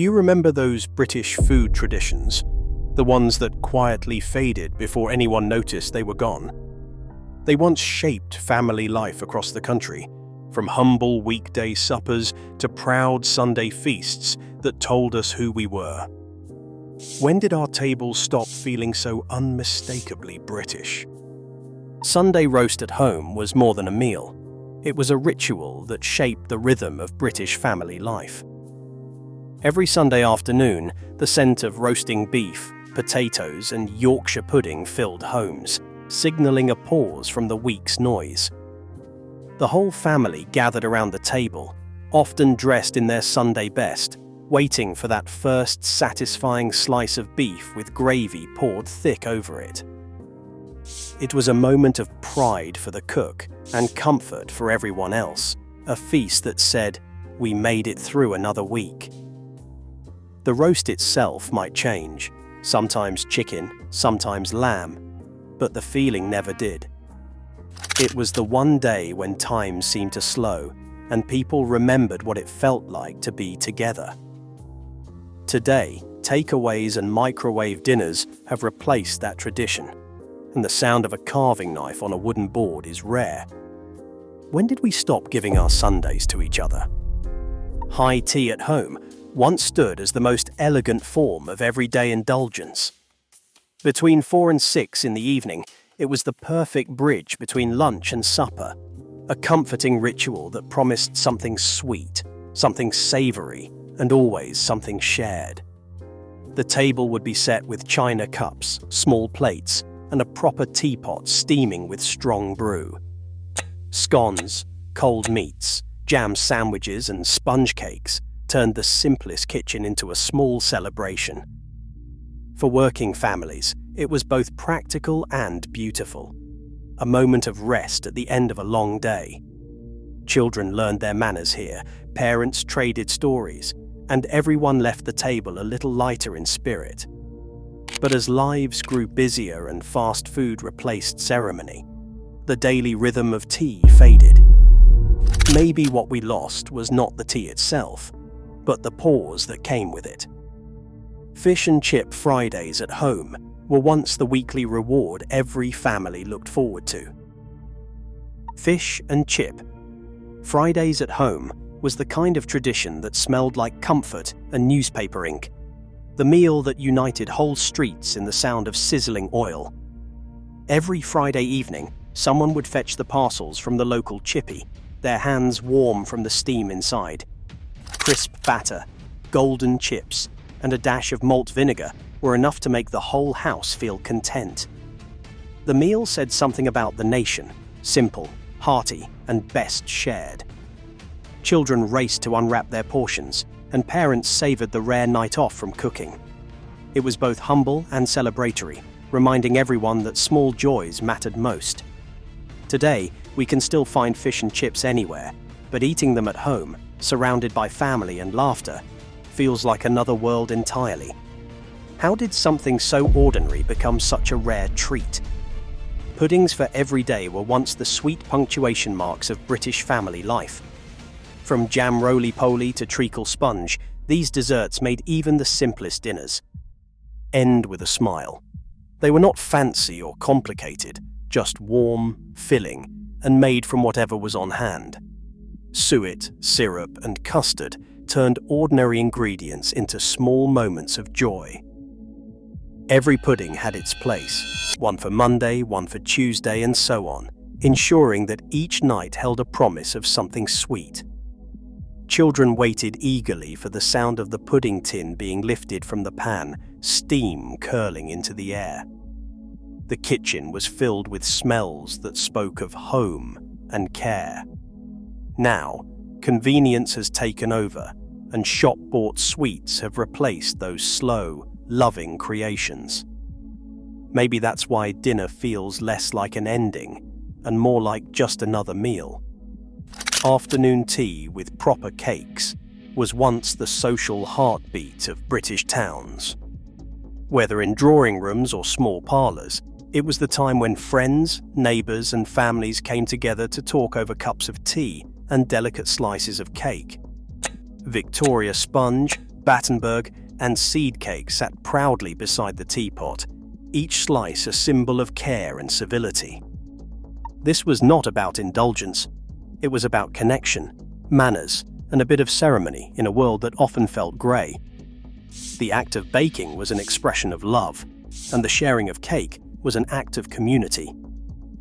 Do you remember those British food traditions? The ones that quietly faded before anyone noticed they were gone? They once shaped family life across the country, from humble weekday suppers to proud Sunday feasts that told us who we were. When did our tables stop feeling so unmistakably British? Sunday roast at home was more than a meal. It was a ritual that shaped the rhythm of British family life. Every Sunday afternoon, the scent of roasting beef, potatoes, and Yorkshire pudding filled homes, signaling a pause from the week's noise. The whole family gathered around the table, often dressed in their Sunday best, waiting for that first satisfying slice of beef with gravy poured thick over it. It was a moment of pride for the cook and comfort for everyone else, a feast that said, "We made it through another week." The roast itself might change, sometimes chicken, sometimes lamb, but the feeling never did. It was the one day when time seemed to slow and people remembered what it felt like to be together. Today, takeaways and microwave dinners have replaced that tradition, and the sound of a carving knife on a wooden board is rare. When did we stop giving our Sundays to each other? High tea at home once stood as the most elegant form of everyday indulgence. Between 4 and 6 in the evening, it was the perfect bridge between lunch and supper, a comforting ritual that promised something sweet, something savory, and always something shared. The table would be set with china cups, small plates, and a proper teapot steaming with strong brew. Scones, cold meats, jam sandwiches, and sponge cakes turned the simplest kitchen into a small celebration. For working families, it was both practical and beautiful, a moment of rest at the end of a long day. Children learned their manners here, parents traded stories, and everyone left the table a little lighter in spirit. But as lives grew busier and fast food replaced ceremony, the daily rhythm of tea faded. Maybe what we lost was not the tea itself, but the pause that came with it. Fish and chip Fridays at home were once the weekly reward every family looked forward to. Fish and chip Fridays at home was the kind of tradition that smelled like comfort and newspaper ink, the meal that united whole streets in the sound of sizzling oil. Every Friday evening, someone would fetch the parcels from the local chippy, their hands warm from the steam inside. Crisp batter, golden chips, and a dash of malt vinegar were enough to make the whole house feel content. The meal said something about the nation, simple, hearty, and best shared. Children raced to unwrap their portions, and parents savoured the rare night off from cooking. It was both humble and celebratory, reminding everyone that small joys mattered most. Today, we can still find fish and chips anywhere, but eating them at home, surrounded by family and laughter, feels like another world entirely. How did something so ordinary become such a rare treat? Puddings for every day were once the sweet punctuation marks of British family life. From jam roly-poly to treacle sponge, these desserts made even the simplest dinners end with a smile. They were not fancy or complicated, just warm, filling, and made from whatever was on hand. Suet, syrup, and custard turned ordinary ingredients into small moments of joy. Every pudding had its place, one for Monday, one for Tuesday, and so on, ensuring that each night held a promise of something sweet. Children waited eagerly for the sound of the pudding tin being lifted from the pan, steam curling into the air. The kitchen was filled with smells that spoke of home and care. Now, convenience has taken over, and shop-bought sweets have replaced those slow, loving creations. Maybe that's why dinner feels less like an ending and more like just another meal. Afternoon tea with proper cakes was once the social heartbeat of British towns. Whether in drawing rooms or small parlours, it was the time when friends, neighbours, and families came together to talk over cups of tea and delicate slices of cake. Victoria sponge, Battenberg, and seed cake sat proudly beside the teapot, each slice a symbol of care and civility. This was not about indulgence. It was about connection, manners, and a bit of ceremony in a world that often felt grey. The act of baking was an expression of love, and the sharing of cake was an act of community.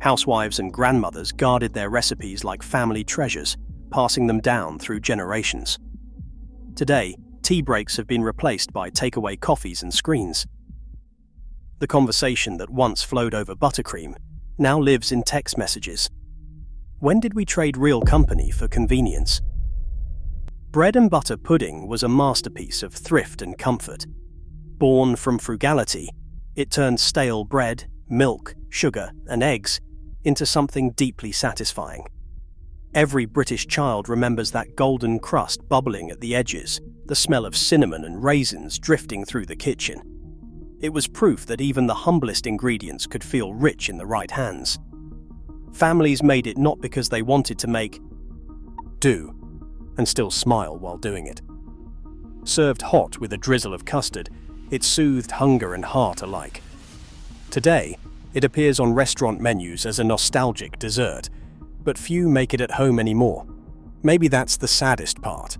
Housewives and grandmothers guarded their recipes like family treasures, passing them down through generations. Today, tea breaks have been replaced by takeaway coffees and screens. The conversation that once flowed over buttercream now lives in text messages. When did we trade real company for convenience? Bread and butter pudding was a masterpiece of thrift and comfort. Born from frugality, it turned stale bread, milk, sugar, and eggs into something deeply satisfying. Every British child remembers that golden crust bubbling at the edges, the smell of cinnamon and raisins drifting through the kitchen. It was proof that even the humblest ingredients could feel rich in the right hands. Families made it not because they wanted to make do, and still smile while doing it. Served hot with a drizzle of custard, it soothed hunger and heart alike. Today, it appears on restaurant menus as a nostalgic dessert, but few make it at home anymore. Maybe that's the saddest part.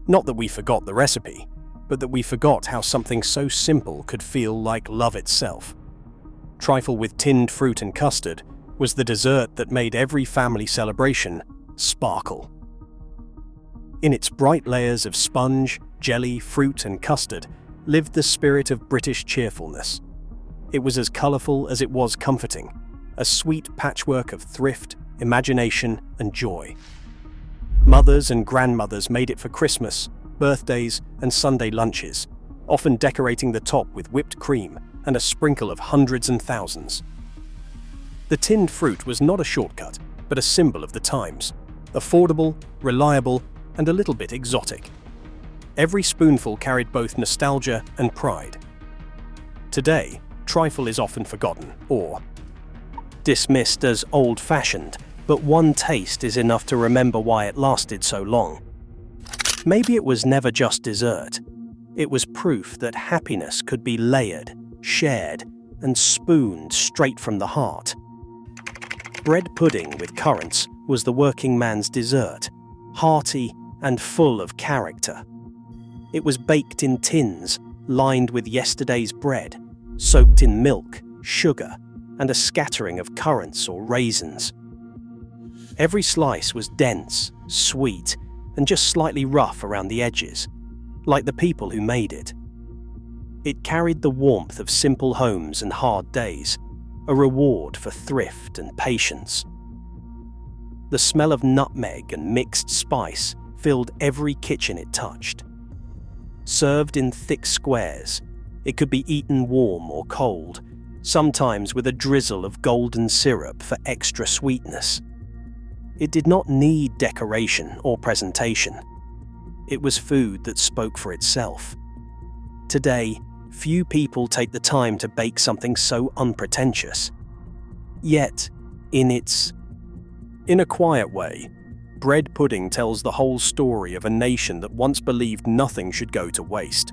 Not that we forgot the recipe, but that we forgot how something so simple could feel like love itself. Trifle with tinned fruit and custard was the dessert that made every family celebration sparkle. In its bright layers of sponge, jelly, fruit, and custard lived the spirit of British cheerfulness. It was as colourful as it was comforting, a sweet patchwork of thrift, imagination, and joy. Mothers and grandmothers made it for Christmas, birthdays, and Sunday lunches, often decorating the top with whipped cream and a sprinkle of hundreds and thousands. The tinned fruit was not a shortcut, but a symbol of the times, affordable, reliable, and a little bit exotic. Every spoonful carried both nostalgia and pride. Today, trifle is often forgotten or dismissed as old-fashioned, but one taste is enough to remember why it lasted so long. Maybe it was never just dessert. It was proof that happiness could be layered, shared, and spooned straight from the heart. Bread pudding with currants was the working man's dessert, hearty and full of character. It was baked in tins, lined with yesterday's bread, soaked in milk, sugar, and a scattering of currants or raisins. Every slice was dense, sweet, and just slightly rough around the edges, like the people who made it. It carried the warmth of simple homes and hard days, a reward for thrift and patience. The smell of nutmeg and mixed spice filled every kitchen it touched. Served in thick squares, it could be eaten warm or cold, sometimes with a drizzle of golden syrup for extra sweetness. It did not need decoration or presentation. It was food that spoke for itself. Today, few people take the time to bake something so unpretentious. Yet, in a quiet way, bread pudding tells the whole story of a nation that once believed nothing should go to waste.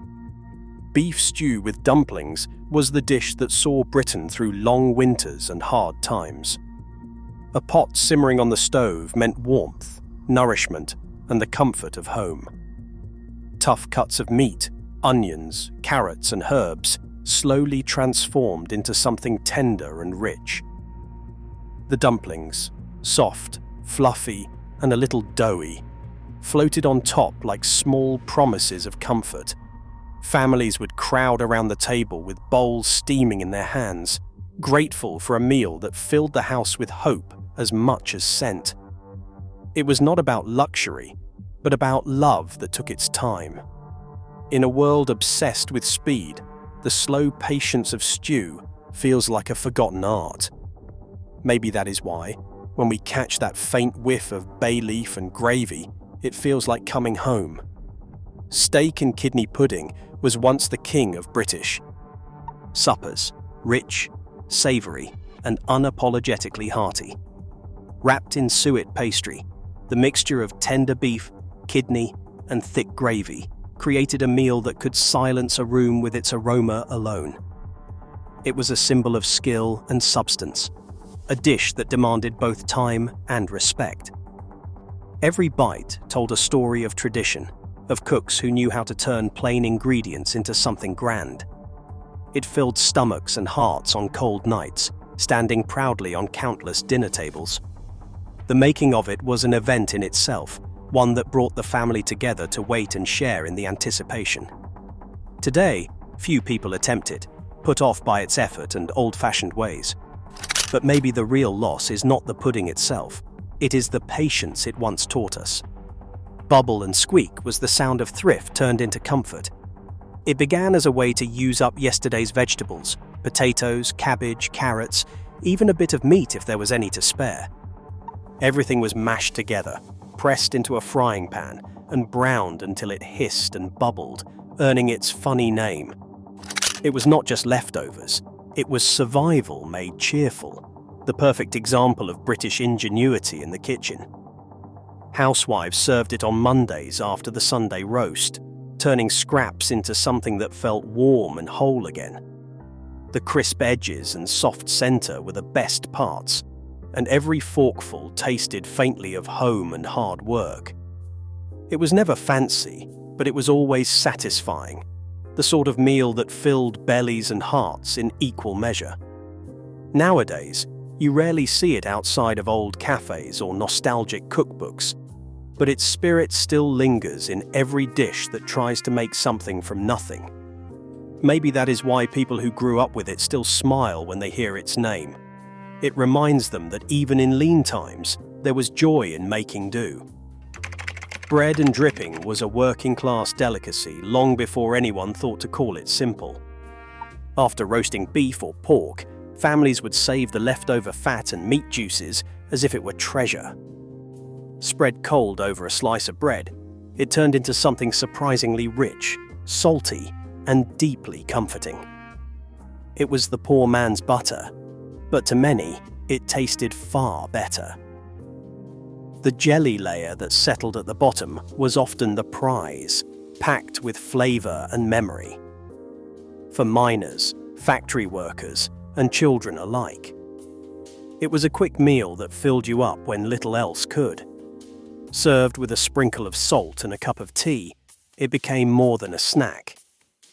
Beef stew with dumplings was the dish that saw Britain through long winters and hard times. A pot simmering on the stove meant warmth, nourishment, and the comfort of home. Tough cuts of meat, onions, carrots, and herbs slowly transformed into something tender and rich. The dumplings, soft, fluffy, and a little doughy, floated on top like small promises of comfort. Families would crowd around the table with bowls steaming in their hands, grateful for a meal that filled the house with hope as much as scent. It was not about luxury, but about love that took its time. In a world obsessed with speed, the slow patience of stew feels like a forgotten art. Maybe that is why, when we catch that faint whiff of bay leaf and gravy, it feels like coming home. Steak and kidney pudding was once the king of British. Suppers, rich, savoury, and unapologetically hearty. Wrapped in suet pastry, the mixture of tender beef, kidney, and thick gravy created a meal that could silence a room with its aroma alone. It was a symbol of skill and substance, a dish that demanded both time and respect. Every bite told a story of tradition, of cooks who knew how to turn plain ingredients into something grand. It filled stomachs and hearts on cold nights, standing proudly on countless dinner tables. The making of it was an event in itself, one that brought the family together to wait and share in the anticipation. Today, few people attempt it, put off by its effort and old-fashioned ways. But maybe the real loss is not the pudding itself, it is the patience it once taught us. Bubble and squeak was the sound of thrift turned into comfort. It began as a way to use up yesterday's vegetables, potatoes, cabbage, carrots, even a bit of meat if there was any to spare. Everything was mashed together, pressed into a frying pan, and browned until it hissed and bubbled, earning its funny name. It was not just leftovers, it was survival made cheerful, the perfect example of British ingenuity in the kitchen. Housewives served it on Mondays after the Sunday roast, turning scraps into something that felt warm and whole again. The crisp edges and soft center were the best parts, and every forkful tasted faintly of home and hard work. It was never fancy, but it was always satisfying, the sort of meal that filled bellies and hearts in equal measure. Nowadays, you rarely see it outside of old cafes or nostalgic cookbooks, but its spirit still lingers in every dish that tries to make something from nothing. Maybe that is why people who grew up with it still smile when they hear its name. It reminds them that even in lean times, there was joy in making do. Bread and dripping was a working-class delicacy long before anyone thought to call it simple. After roasting beef or pork, families would save the leftover fat and meat juices as if it were treasure. Spread cold over a slice of bread, it turned into something surprisingly rich, salty, and deeply comforting. It was the poor man's butter, but to many, it tasted far better. The jelly layer that settled at the bottom was often the prize, packed with flavor and memory. For miners, factory workers, and children alike. It was a quick meal that filled you up when little else could. Served with a sprinkle of salt and a cup of tea, it became more than a snack.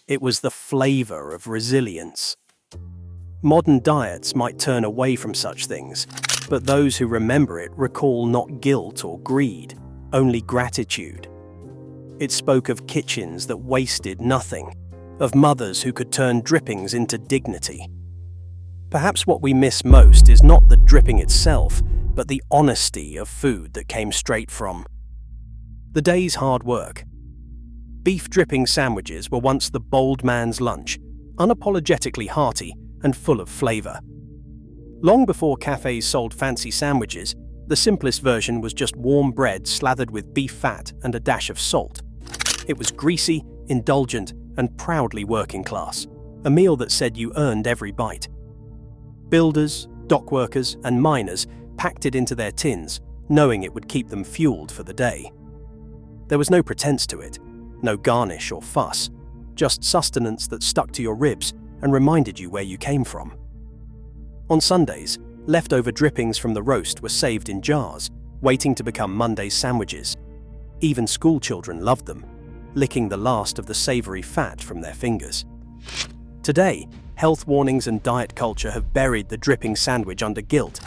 It was the flavor of resilience. Modern diets might turn away from such things, but those who remember it recall not guilt or greed, only gratitude. It spoke of kitchens that wasted nothing, of mothers who could turn drippings into dignity. Perhaps what we miss most is not the dripping itself, but the honesty of food that came straight from the day's hard work. Beef dripping sandwiches were once the bold man's lunch, unapologetically hearty and full of flavor. Long before cafes sold fancy sandwiches, the simplest version was just warm bread slathered with beef fat and a dash of salt. It was greasy, indulgent, and proudly working class, a meal that said you earned every bite. Builders, dock workers, and miners packed it into their tins, knowing it would keep them fueled for the day. There was no pretense to it, no garnish or fuss, just sustenance that stuck to your ribs and reminded you where you came from. On Sundays, leftover drippings from the roast were saved in jars, waiting to become Monday's sandwiches. Even school children loved them, licking the last of the savory fat from their fingers. Today, health warnings and diet culture have buried the dripping sandwich under guilt,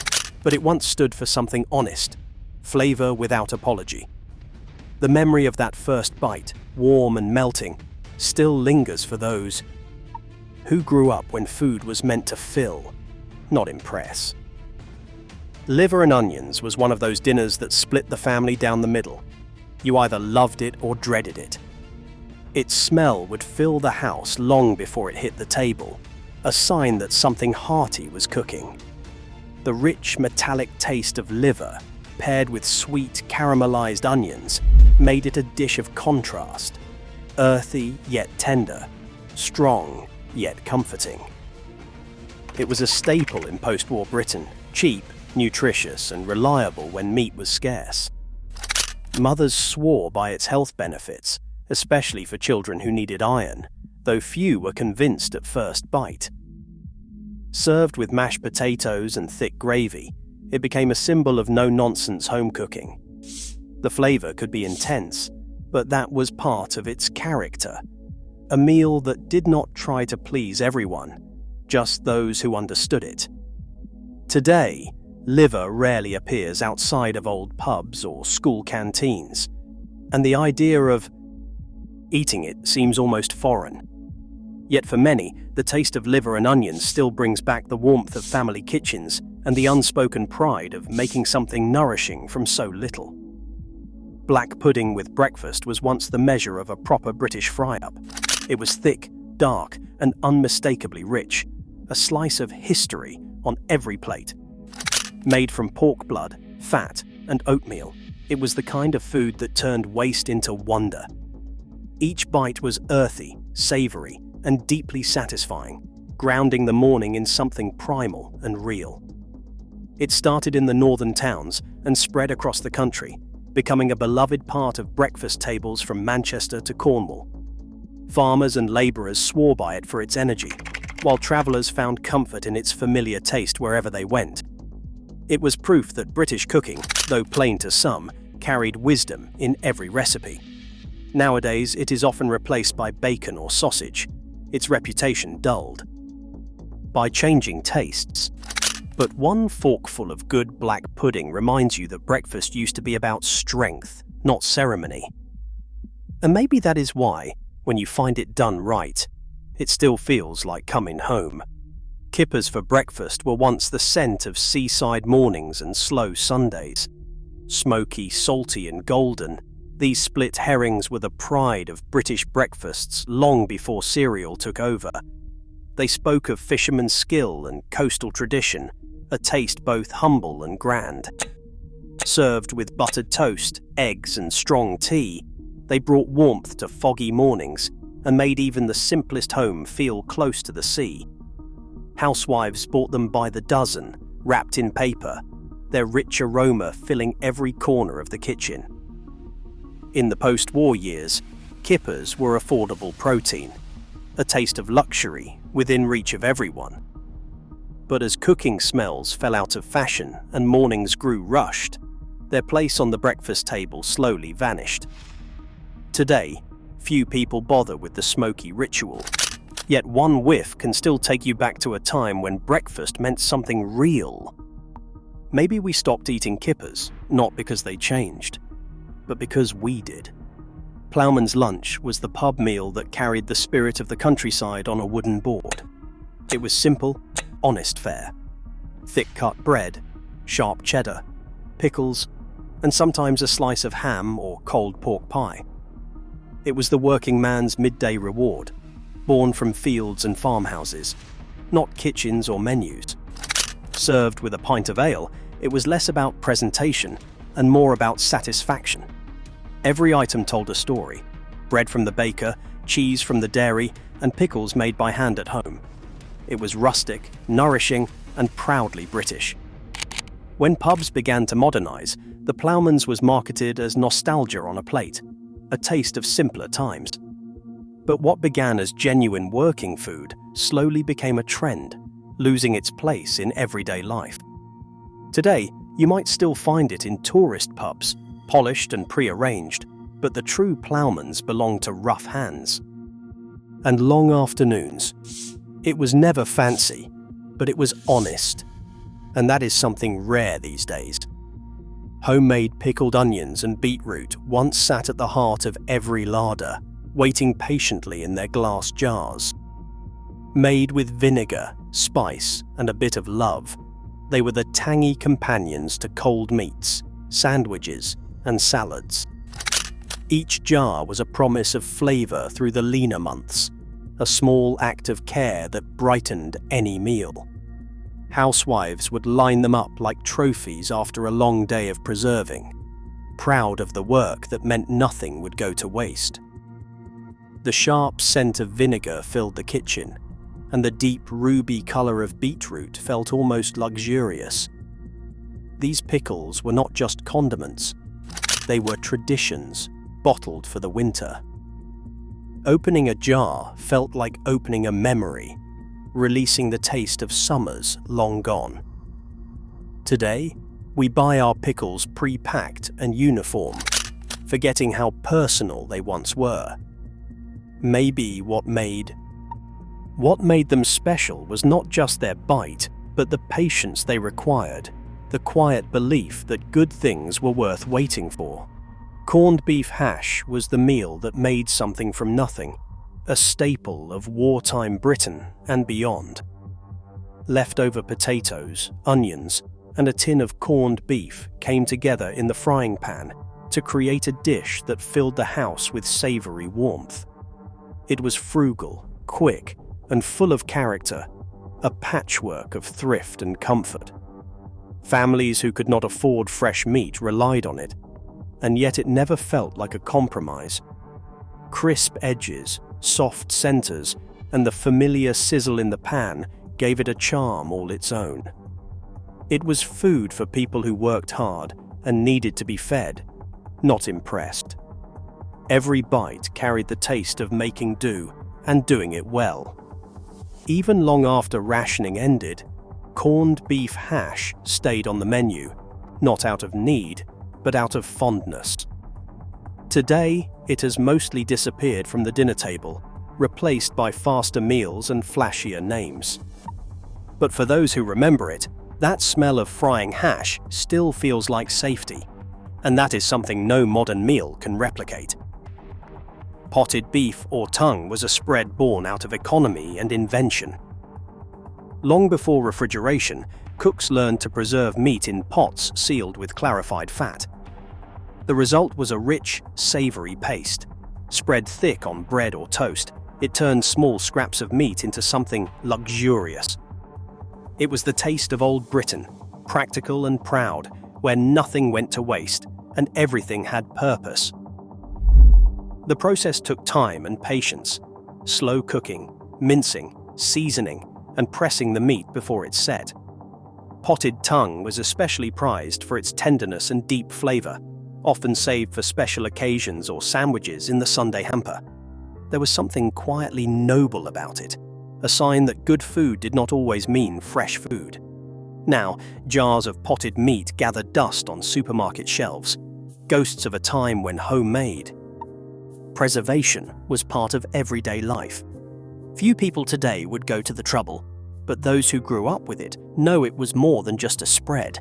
but it once stood for something honest, flavor without apology. The memory of that first bite, warm and melting, still lingers for those who grew up when food was meant to fill, not impress. Liver and onions was one of those dinners that split the family down the middle. You either loved it or dreaded it. Its smell would fill the house long before it hit the table, a sign that something hearty was cooking. The rich, metallic taste of liver, paired with sweet, caramelized onions, made it a dish of contrast, earthy yet tender, strong yet comforting. It was a staple in post-war Britain, cheap, nutritious, and reliable when meat was scarce. Mothers swore by its health benefits, especially for children who needed iron, though few were convinced at first bite. Served with mashed potatoes and thick gravy, it became a symbol of no-nonsense home cooking. The flavor could be intense, but that was part of its character. A meal that did not try to please everyone, just those who understood it. Today, liver rarely appears outside of old pubs or school canteens, and the idea of eating it seems almost foreign. Yet for many, the taste of liver and onions still brings back the warmth of family kitchens and the unspoken pride of making something nourishing from so little. Black pudding with breakfast was once the measure of a proper British fry-up. It was thick, dark, and unmistakably rich, a slice of history on every plate. Made from pork blood, fat, and oatmeal, it was the kind of food that turned waste into wonder. Each bite was earthy, savory, and deeply satisfying, grounding the morning in something primal and real. It started in the northern towns and spread across the country, becoming a beloved part of breakfast tables from Manchester to Cornwall. Farmers and labourers swore by it for its energy, while travellers found comfort in its familiar taste wherever they went. It was proof that British cooking, though plain to some, carried wisdom in every recipe. Nowadays, it is often replaced by bacon or sausage, its reputation dulled by changing tastes. But one forkful of good black pudding reminds you that breakfast used to be about strength, not ceremony. And maybe that is why, when you find it done right, it still feels like coming home. Kippers for breakfast were once the scent of seaside mornings and slow Sundays. Smoky, salty, and golden, these split herrings were the pride of British breakfasts long before cereal took over. They spoke of fisherman's skill and coastal tradition, a taste both humble and grand. Served with buttered toast, eggs, and strong tea, they brought warmth to foggy mornings and made even the simplest home feel close to the sea. Housewives bought them by the dozen, wrapped in paper, their rich aroma filling every corner of the kitchen. In the post-war years, kippers were affordable protein, a taste of luxury within reach of everyone. But as cooking smells fell out of fashion and mornings grew rushed, their place on the breakfast table slowly vanished. Today, few people bother with the smoky ritual, yet one whiff can still take you back to a time when breakfast meant something real. Maybe we stopped eating kippers, not because they changed, but because we did. Ploughman's lunch was the pub meal that carried the spirit of the countryside on a wooden board. It was simple, honest fare. Thick-cut bread, sharp cheddar, pickles, and sometimes a slice of ham or cold pork pie. It was the working man's midday reward, born from fields and farmhouses, not kitchens or menus. Served with a pint of ale, it was less about presentation and more about satisfaction. Every item told a story: bread from the baker, cheese from the dairy, and pickles made by hand at home. It was rustic, nourishing, and proudly British. When pubs began to modernise, the Ploughman's was marketed as nostalgia on a plate, a taste of simpler times. But what began as genuine working food slowly became a trend, losing its place in everyday life. Today, you might still find it in tourist pubs, polished and pre-arranged, but the true Ploughman's belong to rough hands. And long afternoons. It was never fancy, but it was honest. And that is something rare these days. Homemade pickled onions and beetroot once sat at the heart of every larder, waiting patiently in their glass jars. Made with vinegar, spice, and a bit of love, they were the tangy companions to cold meats, sandwiches, and salads. Each jar was a promise of flavour through the leaner months, a small act of care that brightened any meal. Housewives would line them up like trophies after a long day of preserving, proud of the work that meant nothing would go to waste. The sharp scent of vinegar filled the kitchen, and the deep ruby colour of beetroot felt almost luxurious. These pickles were not just condiments, they were traditions, bottled for the winter. Opening a jar felt like opening a memory, releasing the taste of summers long gone. Today, we buy our pickles pre-packed and uniform, forgetting how personal they once were. Maybe what made them special was not just their bite, but the patience they required, the quiet belief that good things were worth waiting for. Corned beef hash was the meal that made something from nothing, a staple of wartime Britain and beyond. Leftover potatoes, onions, and a tin of corned beef came together in the frying pan to create a dish that filled the house with savory warmth. It was frugal, quick, and full of character, a patchwork of thrift and comfort. Families who could not afford fresh meat relied on it, and yet it never felt like a compromise. Crisp edges, soft centers, and the familiar sizzle in the pan gave it a charm all its own. It was food for people who worked hard and needed to be fed, not impressed. Every bite carried the taste of making do and doing it well. Even long after rationing ended, corned beef hash stayed on the menu, not out of need, but out of fondness. Today, it has mostly disappeared from the dinner table, replaced by faster meals and flashier names. But for those who remember it, that smell of frying hash still feels like safety, and that is something no modern meal can replicate. Potted beef or tongue was a spread born out of economy and invention. Long before refrigeration, cooks learned to preserve meat in pots sealed with clarified fat. The result was a rich, savory paste. Spread thick on bread or toast, it turned small scraps of meat into something luxurious. It was the taste of old Britain, practical and proud, where nothing went to waste and everything had purpose. The process took time and patience, slow cooking, mincing, seasoning, and pressing the meat before it's set. Potted tongue was especially prized for its tenderness and deep flavor, often saved for special occasions or sandwiches in the Sunday hamper. There was something quietly noble about it, a sign that good food did not always mean fresh food. Now, jars of potted meat gathered dust on supermarket shelves, ghosts of a time when homemade. Preservation was part of everyday life. Few people today would go to the trouble, but those who grew up with it know it was more than just a spread.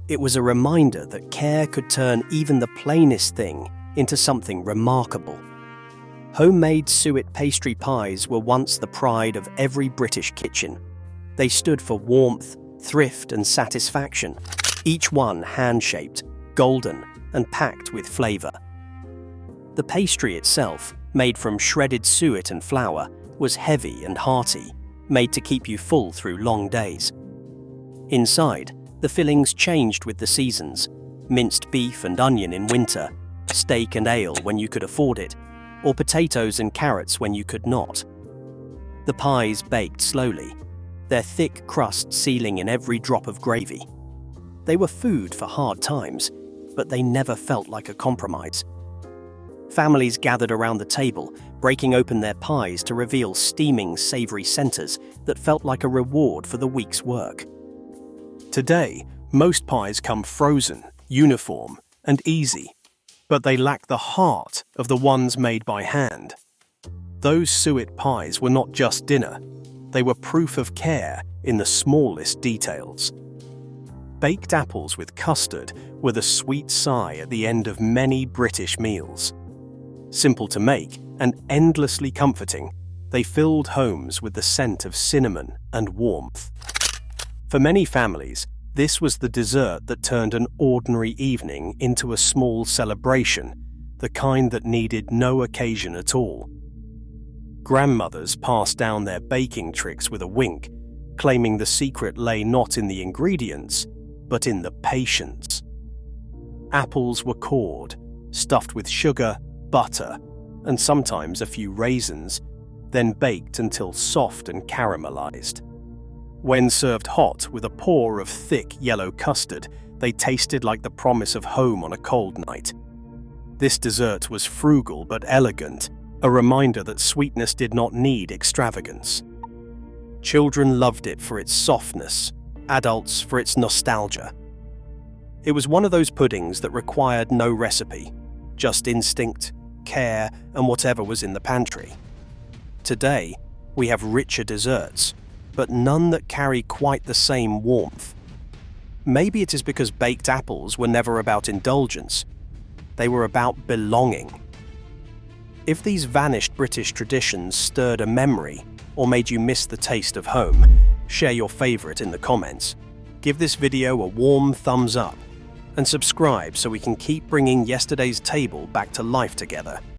It was a reminder that care could turn even the plainest thing into something remarkable. Homemade suet pastry pies were once the pride of every British kitchen. They stood for warmth, thrift, and satisfaction, each one hand-shaped, golden, and packed with flavor. The pastry itself, made from shredded suet and flour, was heavy and hearty, made to keep you full through long days. Inside, the fillings changed with the seasons: minced beef and onion in winter, steak and ale when you could afford it, or potatoes and carrots when you could not. The pies baked slowly, their thick crust sealing in every drop of gravy. They were food for hard times, but they never felt like a compromise. Families gathered around the table, breaking open their pies to reveal steaming, savory centers that felt like a reward for the week's work. Today, most pies come frozen, uniform, and easy, but they lack the heart of the ones made by hand. Those suet pies were not just dinner, they were proof of care in the smallest details. Baked apples with custard were the sweet sigh at the end of many British meals. Simple to make and endlessly comforting, they filled homes with the scent of cinnamon and warmth. For many families, this was the dessert that turned an ordinary evening into a small celebration, the kind that needed no occasion at all. Grandmothers passed down their baking tricks with a wink, claiming the secret lay not in the ingredients, but in the patience. Apples were cored, stuffed with sugar, butter, and sometimes a few raisins, then baked until soft and caramelized. When served hot with a pour of thick yellow custard, they tasted like the promise of home on a cold night. This dessert was frugal but elegant, a reminder that sweetness did not need extravagance. Children loved it for its softness, adults for its nostalgia. It was one of those puddings that required no recipe, just instinct, care, and whatever was in the pantry. Today, we have richer desserts, but none that carry quite the same warmth. Maybe it is because baked apples were never about indulgence. They were about belonging. If these vanished British traditions stirred a memory or made you miss the taste of home, share your favorite in the comments. Give this video a warm thumbs up and subscribe so we can keep bringing yesterday's table back to life together.